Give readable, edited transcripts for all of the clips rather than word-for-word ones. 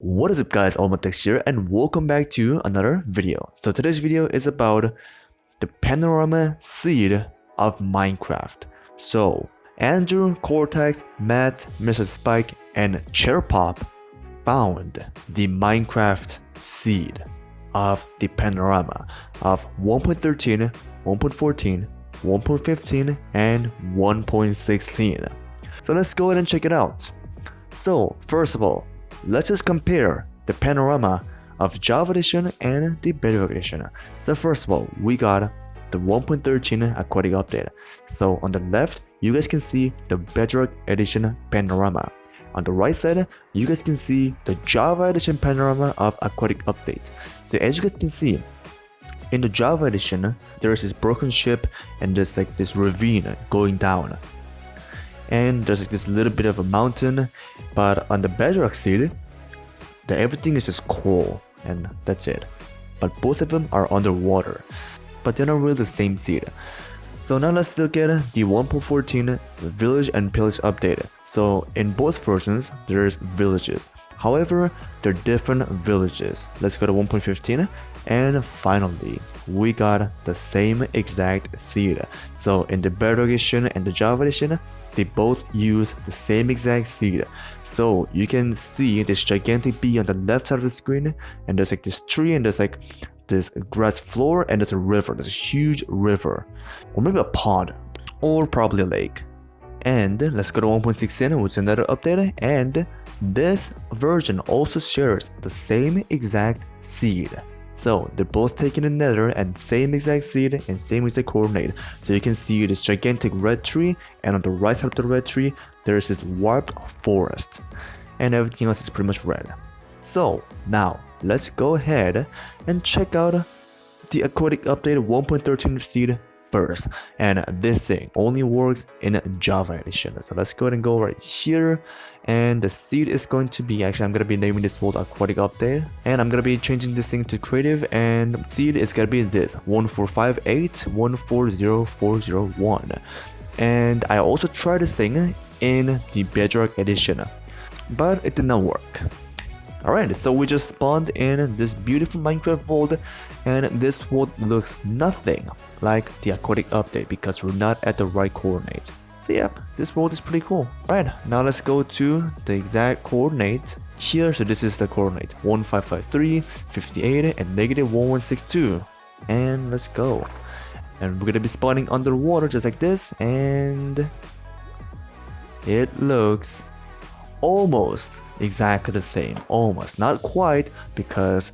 What is up guys, Almatex here and welcome back to another video. So today's video is about the Panorama seed of Minecraft. So Andrew, Cortex, Matt, MrSpike, and chairpop found the Minecraft seed of the Panorama of 1.13, 1.14, 1.15, and 1.16. So let's go ahead and check it out. So first of all, let's just compare the Panorama of Java Edition and the Bedrock Edition. So first of all, we got the 1.13 Aquatic update. So on the left, you guys can see the Bedrock Edition Panorama. On the right side, you guys can see the Java Edition Panorama of Aquatic update. So as you guys can see, in the Java Edition, there is this broken ship and there's like this ravine going down. And there's like this little bit of a mountain, but on the Bedrock seed, everything is just coral and that's it. But both of them are underwater, but they're not really the same seed. So now let's look at the 1.14 village and pillage update. So in both versions, there's villages. However, they're different villages. Let's go to 1.15 and finally, we got the same exact seed. So in the Bedrock Edition and the Java Edition, they both use the same exact seed. So you can see this gigantic bee on the left side of the screen, and there's like this tree, and there's like this grass floor, and there's a river. There's a huge river, or maybe a pond, or probably a lake. And let's go to 1.16, which is another update, and this version also shares the same exact seed. So they're both taking the Nether and same exact seed and same exact coordinate. So you can see this gigantic red tree, and on the right side of the red tree, there's this warped forest, and everything else is pretty much red. So now let's go ahead and check out the Aquatic update 1.13 seed first, and this thing only works in Java Edition. So let's go ahead and go right here, and the seed is going to be, actually I'm going to be naming this world Aquatic update, and I'm going to be changing this thing to creative, and seed is going to be this 145814041. And I also tried this thing in the Bedrock Edition, but it did not work. Alright, so we just spawned in this beautiful Minecraft world, and this world looks nothing like the Aquatic update because we're not at the right coordinate. So yeah, this world is pretty cool. Alright, now let's go to the exact coordinate here. So this is the coordinate 1553, 58, and -1162. And let's go. And we're gonna be spawning underwater just like this, and it looks almost exactly the same. Almost, not quite, because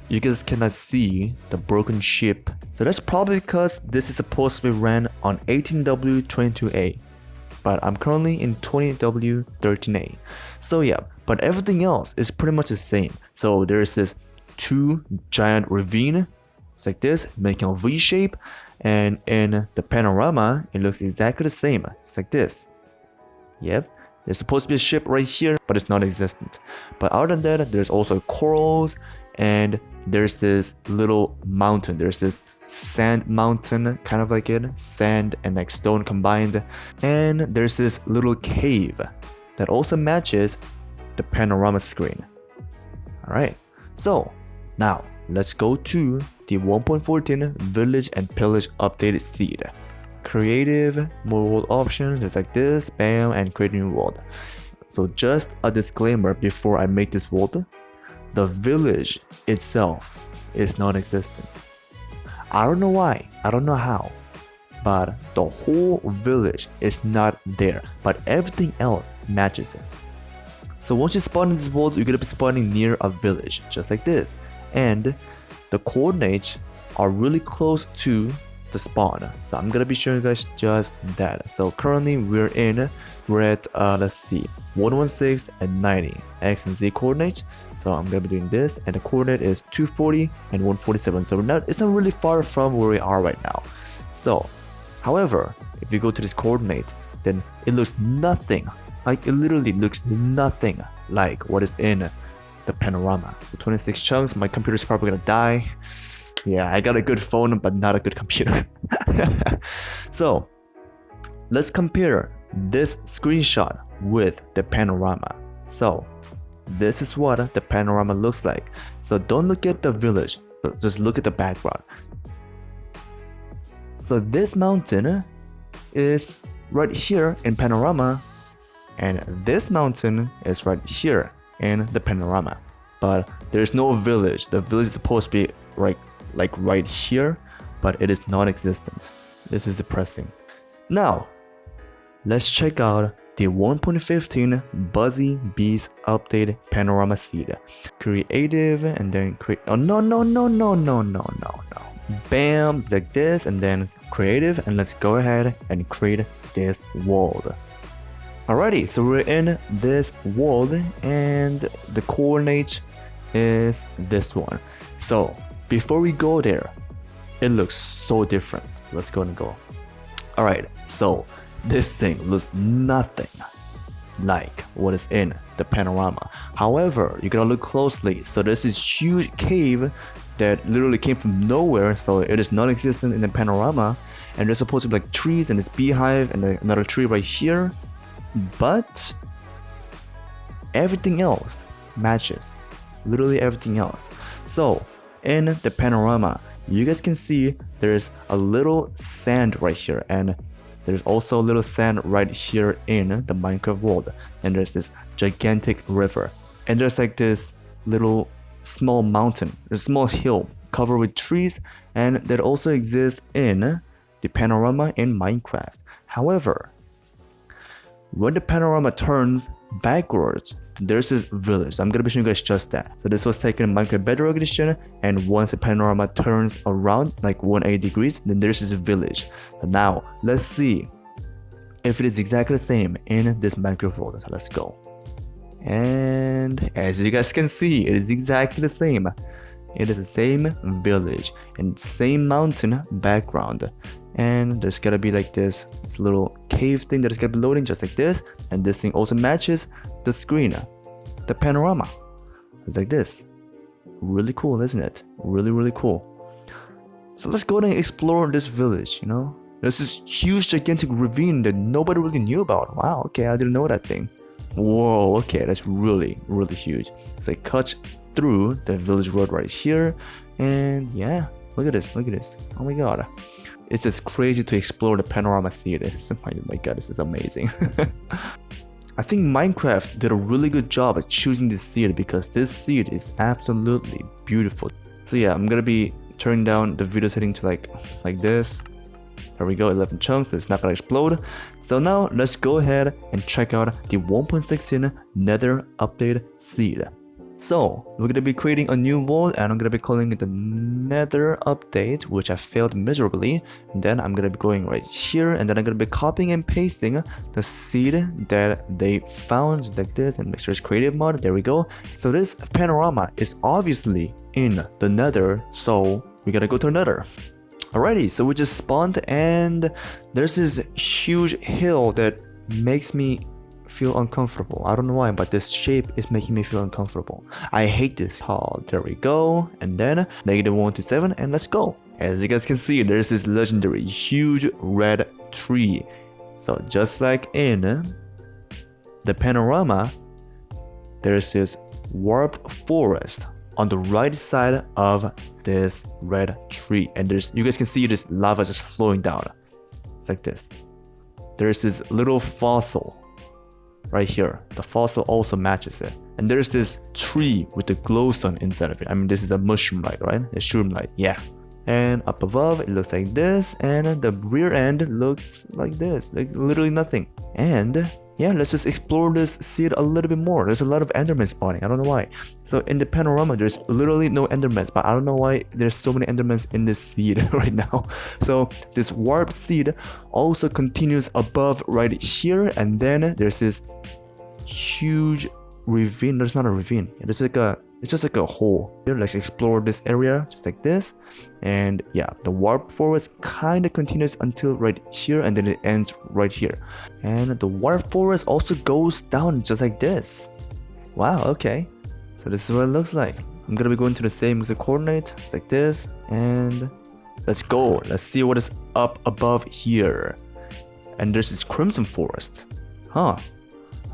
you guys cannot see the broken ship. So that's probably because this is supposed to be ran on 18W22A, but I'm currently in 20W13A. So yeah, but everything else is pretty much the same. So there's this two giant ravine, it's like this, making a V shape, and in the Panorama, it looks exactly the same. It's like this. Yep. There's supposed to be a ship right here, but it's not existent. But other than that, there's also corals, and there's this little mountain. There's this sand mountain, kind of like it, sand and like stone combined. And there's this little cave that also matches the Panorama screen. Alright, so now let's go to the 1.14 village and pillage updated seed. Creative, more world options, just like this, bam, and create new world. So just a disclaimer before I make this world, the village itself is non-existent. I don't know why, I don't know how, but the whole village is not there, but everything else matches it. So once you spawn in this world, you're gonna be spawning near a village, just like this, and the coordinates are really close to the spawn. So I'm gonna be showing you guys just that. So currently we're at let's see, 116 and 90 X and Z coordinates. So I'm gonna be doing this, and the coordinate is 240 and 147. So it's not really far from where we are right now. So however, if you go to this coordinate, then it looks nothing, like it literally looks nothing like what is in the Panorama. So 26 chunks, my computer's probably gonna die. Yeah, I got a good phone, but not a good computer. So let's compare this screenshot with the Panorama. So this is what the panorama looks like. So don't look at the village, just look at the background. So this mountain is right here in panorama, and this mountain is right here in the panorama. But there's no village. The village is supposed to be right here, but it is non-existent. This is depressing. Now, let's check out the 1.15 Buzzy Bees update panorama seed. Creative and then create. Oh no. Bam, like this, and then creative, and let's go ahead and create this world. Alrighty, so we're in this world, and the coordinate is this one. So before we go there, it looks so different. Let's go and go. Alright, so this thing looks nothing like what is in the panorama. However, you gotta look closely. So there's this huge cave that literally came from nowhere, so it is non-existent in the panorama, and there's supposed to be like trees and this beehive and another tree right here, but everything else matches, literally everything else. So in the panorama, you guys can see there's a little sand right here, and there's also a little sand right here in the Minecraft world, and there's this gigantic river, and there's like this little small mountain, a small hill covered with trees, and that also exists in the panorama in Minecraft. However, when the panorama turns backwards, there's this village. I'm gonna be showing you guys just that. So this was taken in Minecraft Bedrock Edition, and once the panorama turns around like 180 degrees, then there's this village. So now let's see if it is exactly the same in this Minecraft world. So let's go. And as you guys can see, it is exactly the same. It is the same village and same mountain background, and there's gotta be like this little cave thing that is gonna be loading just like this, and this thing also matches the screen, the panorama. It's like this. Really cool, isn't it? Really cool. So let's go and explore this village. You know, there's this huge gigantic ravine that nobody really knew about. Wow, okay, I didn't know that thing. Whoa, okay, that's really huge. It's like cut through the village road right here, and yeah, look at this. Oh my god, it's just crazy to explore the panorama seed. Oh my god, this is amazing. I think Minecraft did a really good job at choosing this seed, because this seed is absolutely beautiful. So yeah, I'm gonna be turning down the video setting to like this. There we go, 11 chunks, so it's not gonna explode. So now let's go ahead and check out the 1.16 Nether update seed. So we're gonna be creating a new world, and I'm gonna be calling it the Nether update, which I failed miserably. And then I'm gonna be going right here, and then I'm gonna be copying and pasting the seed that they found, just like this, and make sure it's creative mode. There we go. So this panorama is obviously in the Nether, so we gotta go to the Nether. Alrighty, so we just spawned, and there's this huge hill that makes me feel uncomfortable. I don't know why, but this shape is making me feel uncomfortable. I hate this. Oh, there we go. And then -1 to 7, and let's go. As you guys can see, there's this legendary huge red tree. So just like in the panorama, there's this warped forest on the right side of this red tree, and you guys can see this lava just flowing down. It's like this. There's this little fossil right here. The fossil also matches it, and there's this tree with the glowstone inside of it. I mean, this is a mushroom light, right? A shroom light, yeah. And up above, it looks like this, and the rear end looks like this, like literally nothing. And yeah, let's just explore this seed a little bit more. There's a lot of endermen spawning. I don't know why. So in the panorama, there's literally no endermans, but I don't know why there's so many endermans in this seed right now. So this warp seed also continues above right here, and then there's this huge ravine. There's not a ravine. It's just like a hole. Here, let's explore this area just like this. And yeah, the warp forest kind of continues until right here, and then it ends right here. And the warp forest also goes down just like this. Wow, okay. So this is what it looks like. I'm gonna be going to the same coordinate, just like this. And let's go. Let's see what is up above here. And there's this crimson forest. Huh.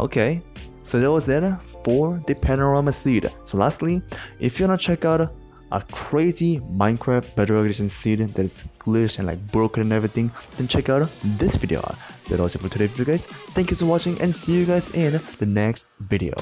Okay. So that was it for the Panorama seed. So lastly, if you wanna check out a crazy Minecraft Bedrock Edition seed that is glitched and like broken and everything, then check out this video. That's all for today's video, guys. Thank you for watching and see you guys in the next video.